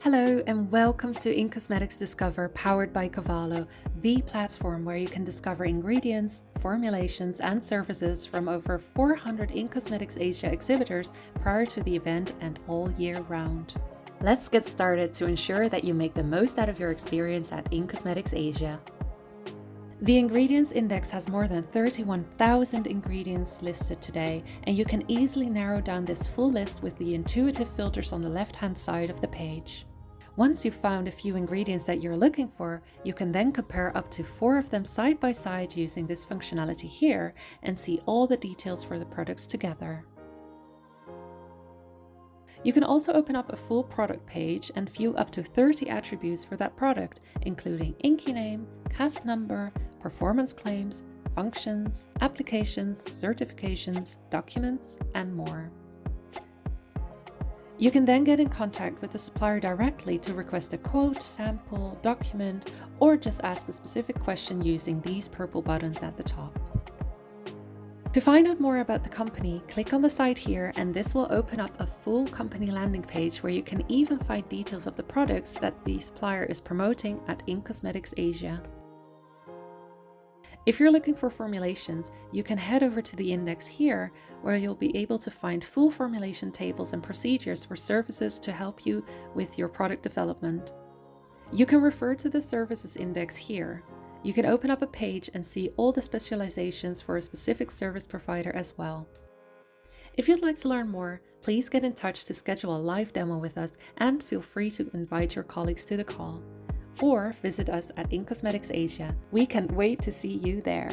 Hello and welcome to In Cosmetics Discover, powered by Covalo, the platform where you can discover ingredients, formulations and services from over 400 In Cosmetics Asia exhibitors prior to the event and all year round. Let's get started to ensure that you make the most out of your experience at In Cosmetics Asia. The Ingredients Index has more than 31,000 ingredients listed today, and you can easily narrow down this full list with the intuitive filters on the left-hand side of the page. Once you've found a few ingredients that you're looking for, you can then compare up to 4 of them side by side using this functionality here and see all the details for the products together. You can also open up a full product page and view up to 30 attributes for that product, including INCI name, CAS number, performance claims, functions, applications, certifications, documents, and more. You can then get in contact with the supplier directly to request a quote, sample, document, or just ask a specific question using these purple buttons at the top. To find out more about the company, click on the site here and this will open up a full company landing page where you can even find details of the products that the supplier is promoting at In Cosmetics Asia. If you're looking for formulations, you can head over to the index here, where you'll be able to find full formulation tables and procedures for services to help you with your product development. You can refer to the services index here. You can open up a page and see all the specializations for a specific service provider as well. If you'd like to learn more, please get in touch to schedule a live demo with us and feel free to invite your colleagues to the call. Or visit us at In Cosmetics Asia. We can't wait to see you there.